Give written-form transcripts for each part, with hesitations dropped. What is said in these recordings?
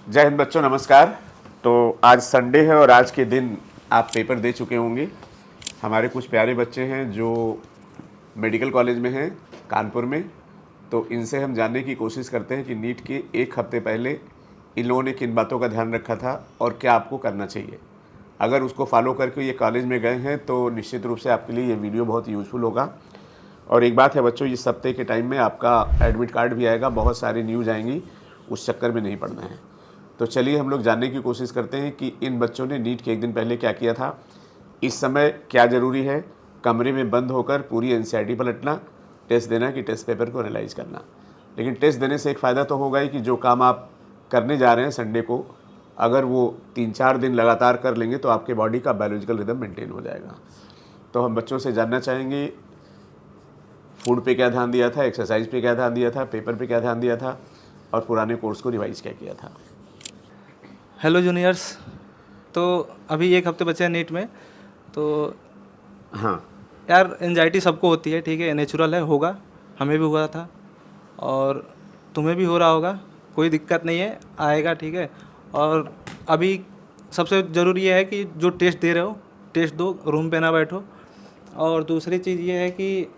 जय हिंद बच्चों, नमस्कार। तो आज संडे है और आज के दिन आप पेपर दे चुके होंगे। हमारे कुछ प्यारे बच्चे हैं जो मेडिकल कॉलेज में हैं कानपुर में। तो इनसे हम जानने की कोशिश करते हैं कि नीट के एक हफ्ते पहले इन लोगों ने किन बातों का ध्यान रखा था और क्या आपको करना चाहिए। अगर उसको फॉलो करके ये कॉलेज में गए हैं तो निश्चित रूप से आपके लिए ये वीडियो बहुत यूज़फुल होगा। और एक बात है बच्चों, इस हफ्ते के टाइम में आपका एडमिट कार्ड भी आएगा, बहुत सारी न्यूज़ आएंगी, उस चक्कर में नहीं पड़ना है। तो चलिए हम लोग जानने की कोशिश करते हैं कि इन बच्चों ने नीट के एक दिन पहले क्या किया था, इस समय क्या ज़रूरी है, कमरे में बंद होकर पूरी एनसीईआरटी पलटना, टेस्ट देना कि टेस्ट पेपर को एनालाइज करना। लेकिन टेस्ट देने से एक फ़ायदा तो होगा ही कि जो काम आप करने जा रहे हैं संडे को, अगर वो 3-4 दिन लगातार कर लेंगे तो आपके बॉडी का बायोलॉजिकल रिदम मेंटेन हो जाएगा। तो हम बच्चों से जानना चाहेंगे फूड पे क्या ध्यान दिया था, एक्सरसाइज पे क्या ध्यान दिया था, पेपर पे क्या ध्यान दिया था और पुराने कोर्स को रिवाइज क्या किया था। Hello juniors. तो अभी एक हफ्ते बचे हैं नीट में। तो हाँ, यार एंजाइटी सबको होती है, ठीक है, नेचुरल है, होगा, हमें भी हुआ था और तुम्हें भी हो रहा होगा, कोई दिक्कत नहीं है, आएगा, ठीक है। और अभी सबसे ज़रूरी ये है कि जो टेस्ट दे रहे हो टेस्ट दो, रूम पे ना बैठो। और दूसरी चीज़ ये है कि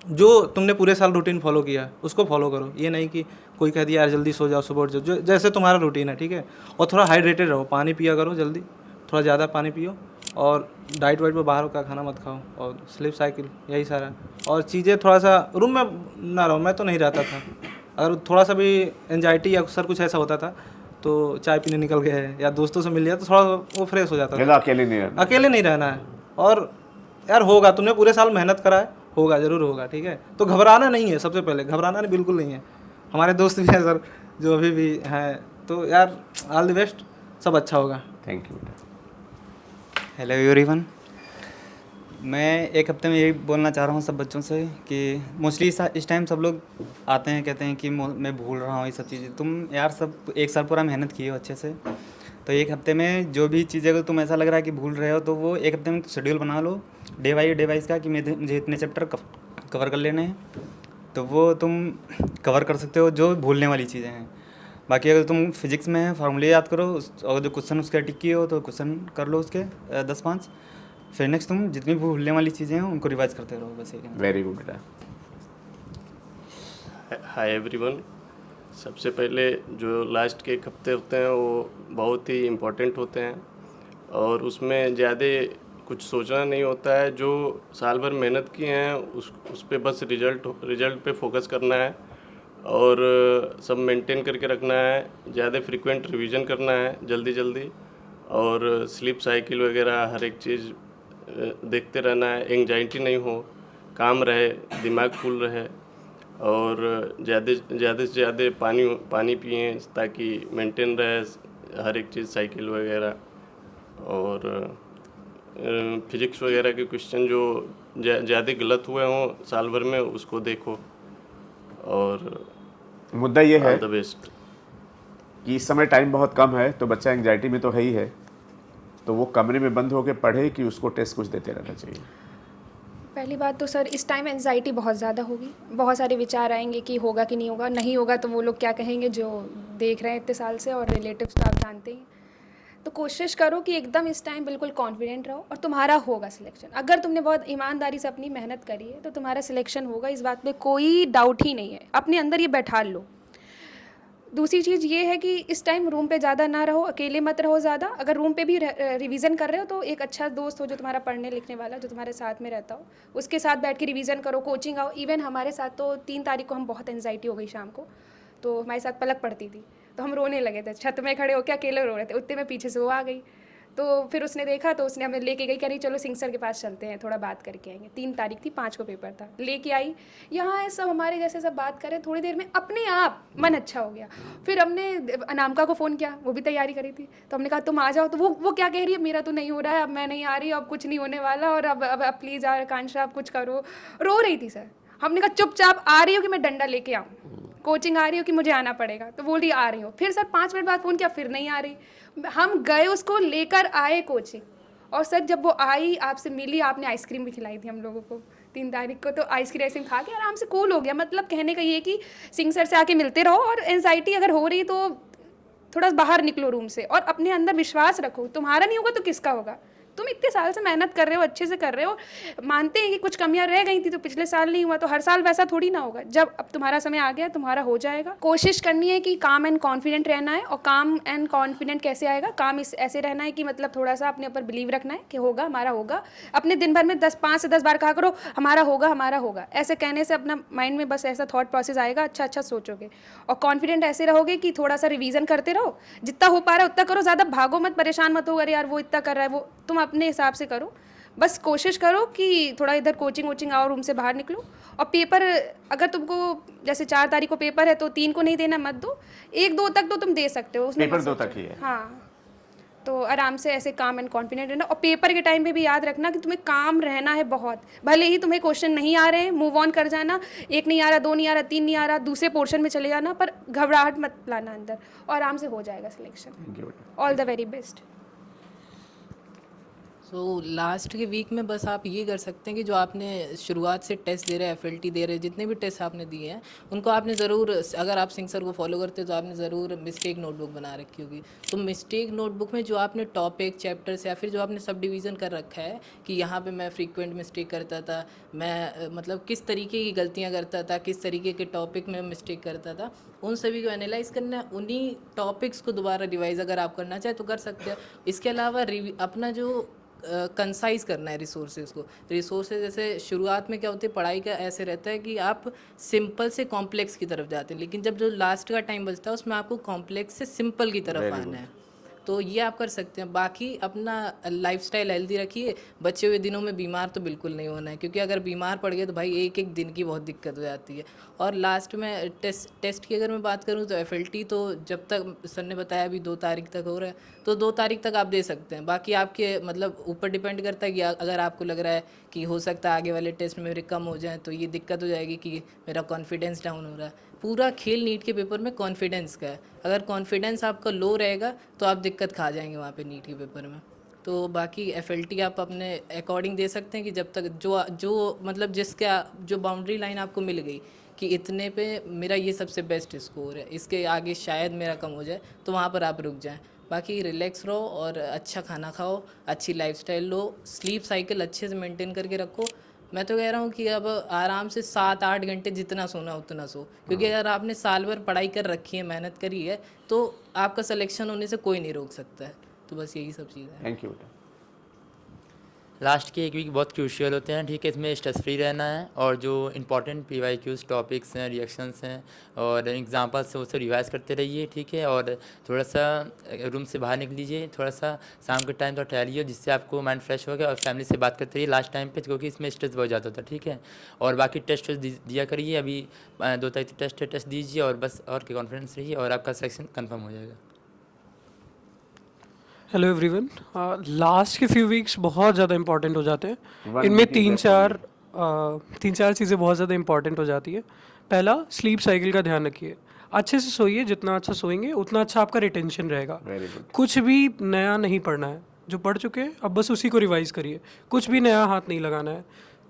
जो तुमने पूरे साल रूटीन फॉलो किया उसको फॉलो करो। ये नहीं कि कोई कह दिया यार जल्दी सो जाओ, सुबह उठ जाओ, जो जैसे तुम्हारा रूटीन है, ठीक है। और थोड़ा हाइड्रेटेड रहो, पानी पिया करो जल्दी, थोड़ा ज़्यादा पानी पियो। और डाइट वाइट में बाहर का खाना मत खाओ और स्लीप साइकिल, यही सारा। और चीज़ें थोड़ा सा रूम में ना रहो, मैं तो नहीं रहता था। अगर थोड़ा सा भी एनजाइटी या अक्सर कुछ ऐसा होता था तो चाय पीने निकल गए या दोस्तों से मिल लिया तो थोड़ा वो फ्रेश हो जाता था। अकेले नहीं रहना। अकेले नहीं रहना है। और यार होगा, तुमने पूरे साल मेहनत करा है, होगा, ज़रूर होगा, ठीक है। तो घबराना नहीं है, सबसे पहले घबराना नहीं, बिल्कुल नहीं है। हमारे दोस्त भी हैं सर जो अभी भी हैं, तो यार ऑल द बेस्ट, सब अच्छा होगा। थैंक यू बेटा। Hello everyone. मैं एक हफ्ते में यही बोलना चाह रहा हूँ सब बच्चों से कि मोस्टली इस टाइम सब लोग आते हैं, कहते हैं कि मैं भूल रहा हूँ ये सब चीज़ें। तुम यार सब एक साल पूरा मेहनत किए हो अच्छे से, तो एक हफ्ते में जो भी चीज़ें अगर तुम ऐसा लग रहा है कि भूल रहे हो तो वो एक हफ्ते में शेड्यूल बना लो डे बाई का कि मुझे इतने चैप्टर कवर कर लेने हैं, तो वो तुम कवर कर सकते हो जो भूलने वाली चीज़ें हैं। बाकी अगर तुम फिजिक्स में फार्मूले याद करो, और जो क्वेश्चन उसके टिक किए हो तो क्वेश्चन कर लो उसके 10-5। फिर नेक्स्ट तुम जितनी भी भूलने वाली चीज़ें हैं उनको रिवाइज करते रहो, बस एक। वेरी गुड बेटा। Hi everyone. सबसे पहले जो लास्ट के एक हफ्ते होते हैं वो बहुत ही इम्पोर्टेंट होते हैं और उसमें ज़्यादा कुछ सोचना नहीं होता है। जो साल भर मेहनत की हैं उस पे बस रिजल्ट पे फोकस करना है और सब मेंटेन करके रखना है। ज़्यादा फ्रीक्वेंट रिवीजन करना है जल्दी और स्लीप साइकिल वगैरह हर एक चीज़ देखते रहना है। एंजाइटी नहीं हो, काम रहे, दिमाग कूल रहे और ज़्यादा से ज़्यादा पानी पिएँ ताकि मेंटेन रहे हर एक चीज़, साइकिल वगैरह। और फिजिक्स वगैरह के क्वेश्चन जो ज़्यादा गलत हुए हों साल भर में उसको देखो। और मुद्दा ये है ऑल द बेस्ट। कि इस समय टाइम बहुत कम है तो बच्चा एंग्जाइटी में तो है ही है, तो वो कमरे में बंद होकर पढ़े कि उसको टेस्ट कुछ देते रहना चाहिए। पहली बात तो सर इस टाइम एंजाइटी बहुत ज़्यादा होगी, बहुत सारे विचार आएंगे कि होगा कि नहीं होगा, नहीं होगा तो वो लोग क्या कहेंगे जो देख रहे हैं इतने साल से, और रिलेटिव्स तो आप जानते ही। तो कोशिश करो कि एकदम इस टाइम बिल्कुल कॉन्फिडेंट रहो और तुम्हारा होगा सिलेक्शन। अगर तुमने बहुत ईमानदारी से अपनी मेहनत करी है तो तुम्हारा सिलेक्शन होगा, इस बात में कोई डाउट ही नहीं है। अपने अंदर ये बैठा लो। दूसरी चीज़ ये है कि इस टाइम रूम पे ज़्यादा ना रहो, अकेले मत रहो ज़्यादा। अगर रूम पे भी रिवीजन कर रहे हो तो एक अच्छा दोस्त हो जो तुम्हारा पढ़ने लिखने वाला, जो तुम्हारे साथ में रहता हो, उसके साथ बैठ के रिवीजन करो, कोचिंग आओ। इवन हमारे साथ तो 3 तारीख को हम बहुत एंजाइटी हो गई शाम को, तो हमारे साथ पलक पड़ती थी तो हम रोने लगे थे, छत में खड़े होकर अकेले रो रहे थे। उतने में पीछे से वो आ गई, तो फिर उसने देखा तो उसने हमें लेके गई, कह रही चलो सिंह सर के पास चलते हैं, थोड़ा बात करके आएंगे। 3 तारीख थी, 5 को पेपर था। लेके आई, यहाँ सब हमारे जैसे सब बात करें, थोड़ी देर में अपने आप मन अच्छा हो गया। फिर हमने अनामिका को फ़ोन किया, वो भी तैयारी करी थी, तो हमने कहा तुम आ जाओ। तो वो क्या कह रही है, मेरा तो नहीं हो रहा है, अब मैं नहीं आ रही, अब कुछ नहीं होने वाला, और अब प्लीज़ यार आकांक्षा आप कुछ करो। रो रही थी सर। हमने कहा चुपचाप आ रही हो कि मैं डंडा लेके आऊँ, कोचिंग आ रही हो कि मुझे आना पड़ेगा। तो बोल रही आ रही हो। फिर सर 5 मिनट बाद फ़ोन किया, फिर नहीं आ रही। हम गए, उसको लेकर आए कोचिंग, और सर जब वो आई, आपसे मिली, आपने आइसक्रीम भी खिलाई थी हम लोगों को 3 तारीख को। तो आइसक्रीम खा के आराम से कूल हो गया। मतलब कहने का ये कि सिंह सर से आके मिलते रहो, और एंजाइटी अगर हो रही तो थोड़ा बाहर निकलो रूम से और अपने अंदर विश्वास रखो। तुम्हारा नहीं होगा तो किसका होगा? तुम इतने साल से मेहनत कर रहे हो, अच्छे से कर रहे हो, मानते हैं कि कुछ कमियां रह गई थी तो पिछले साल नहीं हुआ तो हर साल वैसा थोड़ी ना होगा। जब अब तुम्हारा समय आ गया, तुम्हारा हो जाएगा। कोशिश करनी है कि काम एंड कॉन्फिडेंट रहना है। और काम एंड कॉन्फिडेंट कैसे आएगा? काम इस ऐसे रहना है कि मतलब थोड़ा सा अपने ऊपर बिलीव रखना है कि होगा, हमारा होगा। अपने दिन भर में 5 से 10 बार कहा करो हमारा होगा, हमारा होगा। ऐसे कहने से अपना माइंड में बस ऐसा थॉट प्रोसेस आएगा, अच्छा अच्छा सोचोगे। और कॉन्फिडेंट ऐसे रहोगे कि थोड़ा सा रिवीजन करते रहो, जितना हो पा रहा है उतना करो, ज़्यादा भागो मत, परेशान मत हो, अरे यार वो इतना कर रहा है, वो तुम अपने हिसाब से करो। बस कोशिश करो कि थोड़ा इधर कोचिंग वोचिंग आओ, रूम से बाहर निकलो। और पेपर अगर तुमको जैसे 4 तारीख को पेपर है तो 3 को नहीं देना, मत दो। 1-2 तक तो तुम दे सकते हो, उसमें पेपर मत 2 सोचो। तक ही है। हाँ, तो आराम से ऐसे काम एंड कॉन्फिडेंट रहना। और पेपर के टाइम पे भी याद रखना कि तुम्हें काम रहना है बहुत। भले ही तुम्हें क्वेश्चन नहीं आ रहे हैं, मूव ऑन कर जाना। 1 नहीं आ रहा, 2 नहीं आ रहा, 3 नहीं आ रहा, दूसरे पोर्शन में चले जाना, पर घबराहट मत लाना अंदर, और आराम से हो जाएगा सिलेक्शन। Thank you बेटा। All the very best. So last के वीक में बस आप ये कर सकते हैं कि जो आपने शुरुआत से टेस्ट दे रहे हैं, FLT दे रहे हैं, जितने भी टेस्ट आपने दिए हैं उनको आपने ज़रूर, अगर आप सिंह सर को फॉलो करते हो तो आपने ज़रूर मिस्टेक नोटबुक बना रखी होगी। तो मिस्टेक नोटबुक में जो आपने टॉपिक चैप्टर्स या फिर जो आपने सब डिवीज़न कर रखा है कि यहाँ पे मैं फ्रीक्वेंट मिस्टेक करता था, मैं मतलब किस तरीके की गलतियाँ करता था, किस तरीके के टॉपिक में मिस्टेक करता था, उन सभी को एनालाइज करना है। उन्हीं टॉपिक्स को दोबारा रिवाइज़ अगर आप करना चाहें तो कर सकते हैं। इसके अलावा अपना जो कंसाइज करना है रिसोर्सेज को। रिसोर्सेज जैसे शुरुआत में क्या होती है, पढ़ाई का ऐसे रहता है कि आप सिंपल से कॉम्प्लेक्स की तरफ जाते हैं, लेकिन जब जो लास्ट का टाइम बचता है उसमें आपको कॉम्प्लेक्स से सिंपल की तरफ आना है। तो ये आप कर सकते हैं। बाकी अपना लाइफस्टाइल हेल्दी रखिए। बचे हुए दिनों में बीमार तो बिल्कुल नहीं होना है, क्योंकि अगर बीमार पड़ गए तो भाई एक एक दिन की बहुत दिक्कत हो जाती है। और लास्ट में टेस्ट की अगर मैं बात करूँ तो FLT तो जब तक सर ने बताया अभी 2 तारीख तक हो रहा है, तो 2 तारीख तक आप दे सकते हैं। बाकी आपके मतलब ऊपर डिपेंड करता है कि अगर आपको लग रहा है कि हो सकता है आगे वाले टेस्ट में मेरे कम हो जाए, तो ये दिक्कत हो जाएगी कि मेरा कॉन्फिडेंस डाउन हो रहा है। पूरा खेल नीट के पेपर में कॉन्फिडेंस का है। अगर कॉन्फिडेंस आपका लो रहेगा तो आप दिक्कत खा जाएंगे वहाँ पे नीट के पेपर में। तो बाकी FLT आप अपने अकॉर्डिंग दे सकते हैं कि जब तक जो मतलब जिसका जो बाउंड्री लाइन आपको मिल गई कि इतने पे मेरा ये सबसे बेस्ट स्कोर है, इसके आगे शायद मेरा कम हो जाए, तो वहाँ पर आप रुक जाएं। बाकी रिलैक्स रहो और अच्छा खाना खाओ, अच्छी लाइफस्टाइल लो, स्लीप साइकिल अच्छे से मेंटेन करके रखो। मैं तो कह रहा हूँ कि अब आराम से 7-8 घंटे जितना सोना उतना सो, क्योंकि अगर आपने साल भर पढ़ाई कर रखी है, मेहनत करी है, तो आपका सिलेक्शन होने से कोई नहीं रोक सकता है। तो बस यही सब चीज़ें हैं। थैंक यू बेटा। लास्ट के 1 वीक बहुत क्रूशियल होते हैं, ठीक है। इसमें स्ट्रेस फ्री रहना है और जो इंपॉर्टेंट PYQs टॉपिक्स हैं, रिएक्शंस हैं और एग्जांपल्स हैं वो सब रिवाइज करते रहिए, ठीक है। और थोड़ा सा रूम से बाहर निकल लीजिए, थोड़ा सा शाम के टाइम थोड़ा टहलिए, जिससे आपको माइंड फ्रेश होगा। और फैमिली से बात करते रहिए लास्ट टाइम पे, क्योंकि इसमें स्ट्रेस बहुत ज़्यादा होता है, ठीक है। और बाकी टेस्ट दिया करिए, अभी 2 तारीख टेस्ट दीजिए और बस, और कॉन्फिडेंस रहिए और आपका सिलेक्शन कन्फर्म हो जाएगा। Hello everyone. लास्ट के फ्यू वीक्स बहुत ज़्यादा इंपॉर्टेंट हो जाते हैं। 1 इनमें week is 3-4 चीज़ें बहुत ज़्यादा इंपॉर्टेंट हो जाती है। पहला, स्लीप साइकिल का ध्यान रखिए। अच्छे से सोइए, जितना अच्छा सोएंगे उतना अच्छा आपका रिटेंशन रहेगा। Very good. कुछ भी नया नहीं पढ़ना है, जो पढ़ चुके हैं अब बस उसी को रिवाइज करिए, कुछ भी नया हाथ नहीं लगाना है।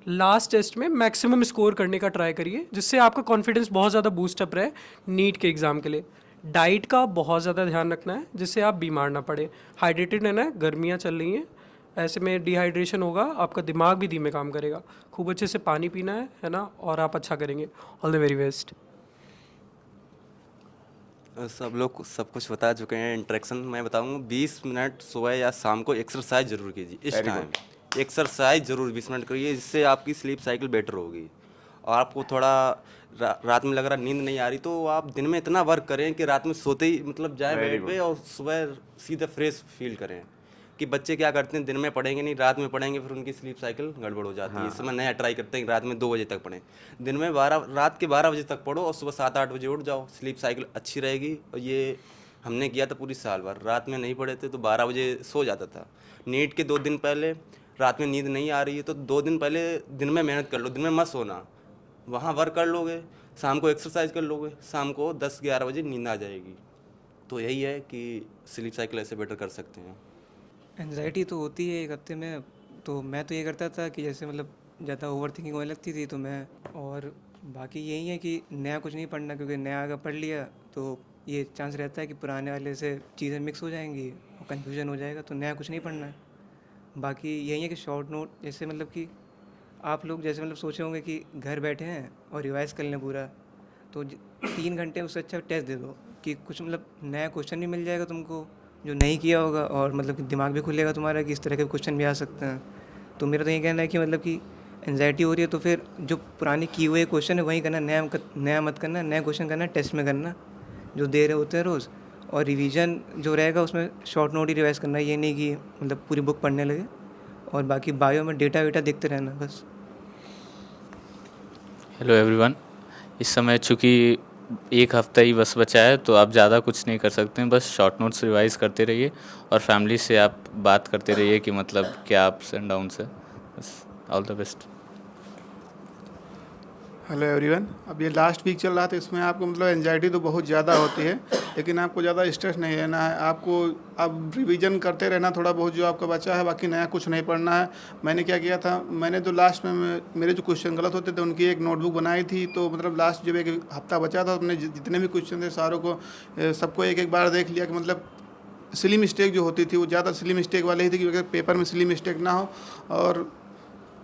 लास्ट टेस्ट में मैक्सिमम स्कोर करने का ट्राई करिए, जिससे आपका कॉन्फिडेंस बहुत ज़्यादा बूस्टअप रहे नीट के एग्ज़ाम के लिए। डाइट का बहुत ज़्यादा ध्यान रखना है, जिससे आप बीमार ना पड़े। हाइड्रेटेड रहना है, गर्मियाँ चल रही हैं, ऐसे में डिहाइड्रेशन होगा, आपका दिमाग भी धीमे काम करेगा। खूब अच्छे से पानी पीना है ना, और आप अच्छा करेंगे। All the very best. सब लोग सब कुछ बता चुके हैं। इंट्रैक्शन मैं बताऊंगा, 20 मिनट सुबह या शाम को एक्सरसाइज जरूर कीजिए। इस Very टाइम एक्सरसाइज जरूर 20 मिनट करिए, जिससे आपकी स्लीप साइकिल बेटर होगी। और आपको थोड़ा रात में लग रहा नींद नहीं आ रही, तो आप दिन में इतना वर्क करें कि रात में सोते ही मतलब जाए Very बेड पे और सुबह सीधे फ्रेश फील करें। कि बच्चे क्या करते हैं, दिन में पढ़ेंगे नहीं, रात में पढ़ेंगे, फिर उनकी स्लीप साइकिल गड़बड़ हो जाती है। इस समय नया ट्राई करते हैं कि रात में 2 बजे तक पढ़ें, दिन में रात के 12 बजे तक पढ़ो और सुबह 7-8 बजे उठ जाओ, स्लीप साइकिल अच्छी रहेगी। और ये हमने किया था पूरी साल भर, रात में नहीं पढ़े थे तो 12 बजे सो जाता था। नीट के 2 दिन पहले रात में नींद नहीं आ रही है तो 2 दिन पहले दिन में मेहनत कर लो, दिन में मत सोना, वहाँ वर्क कर लोगे, शाम को एक्सरसाइज कर लोगे, शाम को 10-11 बजे नींद आ जाएगी। तो यही है कि स्लीप साइकिल ऐसे बेटर कर सकते हैं। एंजाइटी तो होती है 1 हफ्ते में, तो मैं तो ये करता था कि जैसे मतलब ज़्यादा ओवर थिंकिंग होने लगती थी तो मैं, और बाकी यही है कि नया कुछ नहीं पढ़ना, क्योंकि नया अगर पढ़ लिया तो ये चांस रहता है कि पुराने वाले से चीज़ें मिक्स हो जाएंगी और कन्फ्यूजन हो जाएगा, तो नया कुछ नहीं पढ़ना है। बाकी यही है कि शॉर्ट नोट जैसे मतलब कि आप लोग जैसे मतलब सोचे होंगे कि घर बैठे हैं और रिवाइज कर लें पूरा, तो 3 घंटे उससे अच्छा टेस्ट दे दो कि कुछ मतलब नया क्वेश्चन भी मिल जाएगा तुमको जो नहीं किया होगा, और मतलब कि दिमाग भी खुलेगा तुम्हारा कि इस तरह के क्वेश्चन भी आ सकते हैं। तो मेरा तो ये कहना है कि मतलब कि एंजाइटी हो रही है तो फिर जो पुराने किए हुए क्वेश्चन है वही करना, नया मत करना, नया क्वेश्चन करना, टेस्ट में करना जो दे रहे होते हैं रोज़। और रिवीजन जो रहेगा उसमें शॉर्ट नोट ही रिवाइज करना, ये नहीं कि मतलब पूरी बुक पढ़ने लगे। और बाकी बायो में डेटा वेटा देखते रहना बस। हेलो एवरीवन, इस समय चूँकि एक हफ़्ता ही बस बचा है तो आप ज़्यादा कुछ नहीं कर सकते हैं, बस शॉर्ट नोट्स रिवाइज़ करते रहिए और फैमिली से आप बात करते रहिए कि मतलब क्या अप्स एंड डाउन्स है। बस all the best. Hello everyone, अब ये लास्ट वीक चल रहा था, इसमें आपको मतलब एंजाइटी तो बहुत ज़्यादा होती है, लेकिन आपको ज़्यादा स्ट्रेस नहीं लेना है। आपको अब रिवीजन करते रहना थोड़ा बहुत जो आपका बचा है, बाकी नया कुछ नहीं पढ़ना है। मैंने क्या किया था, मैंने तो लास्ट में मेरे जो क्वेश्चन गलत होते थे उनकी एक नोटबुक बनाई थी। तो मतलब लास्ट जब एक हफ्ता बचा था, अपने जितने भी क्वेश्चन थे सारों को सबको एक बार देख लिया कि मतलब सिली मिस्टेक जो होती थी वो ज़्यादा सिली मिस्टेक वाली ही थी कि अगर पेपर में सिली मिस्टेक ना हो और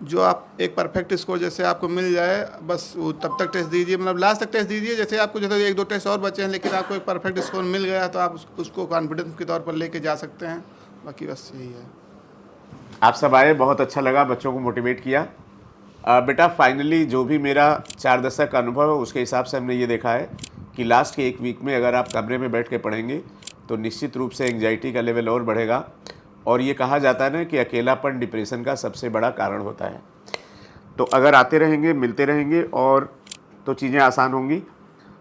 जो आप एक परफेक्ट स्कोर जैसे आपको मिल जाए, बस वो तब तक टेस्ट दीजिए, मतलब लास्ट तक टेस्ट दीजिए। जैसे आपको जैसे 1-2 टेस्ट और बचे हैं लेकिन आपको एक परफेक्ट स्कोर मिल गया तो आप उसको कॉन्फिडेंस के तौर पर लेके जा सकते हैं। बाकी बस यही है। आप सब आए, बहुत अच्छा लगा, बच्चों को मोटिवेट किया। बेटा फाइनली जो भी मेरा 4 दशक का अनुभव है उसके हिसाब से हमने ये देखा है कि लास्ट के 1 वीक में अगर आप कमरे में बैठ के पढ़ेंगे तो निश्चित रूप से एंग्जाइटी का लेवल और बढ़ेगा। और ये कहा जाता है ना कि अकेलापन डिप्रेशन का सबसे बड़ा कारण होता है। तो अगर आते रहेंगे, मिलते रहेंगे और तो चीज़ें आसान होंगी।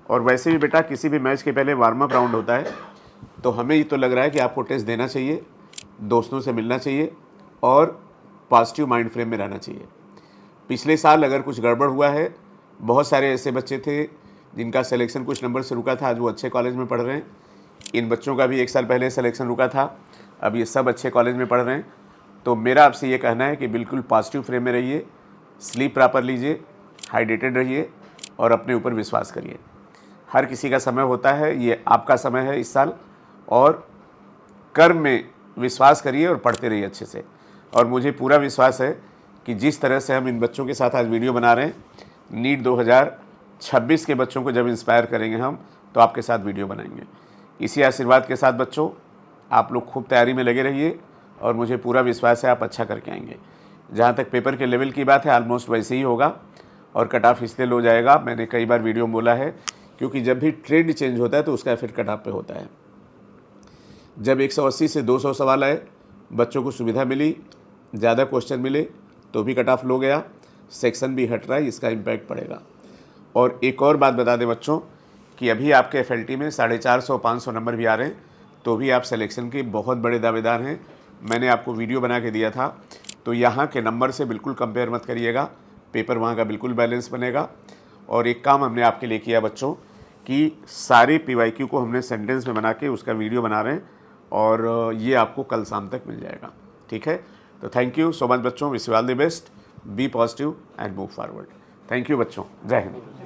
और वैसे भी बेटा किसी भी मैच के पहले वार्म अप राउंड होता है, तो हमें ये तो लग रहा है कि आपको टेस्ट देना चाहिए, दोस्तों से मिलना चाहिए और पॉजिटिव माइंड फ्रेम में रहना चाहिए। पिछले साल अगर कुछ गड़बड़ हुआ है, बहुत सारे ऐसे बच्चे थे जिनका सिलेक्शन कुछ नंबर से रुका था, आज वो अच्छे कॉलेज में पढ़ रहे हैं। इन बच्चों का भी 1 साल पहले सिलेक्शन रुका था, अब ये सब अच्छे कॉलेज में पढ़ रहे हैं। तो मेरा आपसे ये कहना है कि बिल्कुल पॉजिटिव फ्रेम में रहिए, स्लीप प्रॉपर लीजिए, हाइड्रेटेड रहिए और अपने ऊपर विश्वास करिए। हर किसी का समय होता है, ये आपका समय है इस साल, और कर्म में विश्वास करिए और पढ़ते रहिए अच्छे से। और मुझे पूरा विश्वास है कि जिस तरह से हम इन बच्चों के साथ आज वीडियो बना रहे हैं, नीट 2026 के बच्चों को जब इंस्पायर करेंगे हम, तो आपके साथ वीडियो बनाएंगे। इसी आशीर्वाद के साथ बच्चों, आप लोग खूब तैयारी में लगे रहिए और मुझे पूरा विश्वास है आप अच्छा करके आएंगे। जहाँ तक पेपर के लेवल की बात है, ऑलमोस्ट वैसे ही होगा और कट ऑफ इसलिए लो जाएगा, मैंने कई बार वीडियो में बोला है, क्योंकि जब भी ट्रेंड चेंज होता है तो उसका इफेक्ट कट ऑफ पे होता है। जब 180 से 200 सवाल आए, बच्चों को सुविधा मिली, ज़्यादा क्वेश्चन मिले तो भी कट ऑफ लो गया, सेक्शन भी हट रहा है, इसका इम्पैक्ट पड़ेगा। और एक और बात बता दें बच्चों कि अभी आपके FLT में 450-500 नंबर भी आ रहे हैं, तो भी आप सिलेक्शन के बहुत बड़े दावेदार हैं। मैंने आपको वीडियो बना के दिया था, तो यहाँ के नंबर से बिल्कुल कंपेयर मत करिएगा, पेपर वहाँ का बिल्कुल बैलेंस बनेगा। और एक काम हमने आपके लिए किया बच्चों कि सारे PYQ को हमने सेंटेंस में बना के उसका वीडियो बना रहे हैं और ये आपको कल शाम तक मिल जाएगा, ठीक है। तो थैंक यू सो मच बच्चों, wish you all the best, be positive and move forward. Thank you बच्चों, जय हिंद।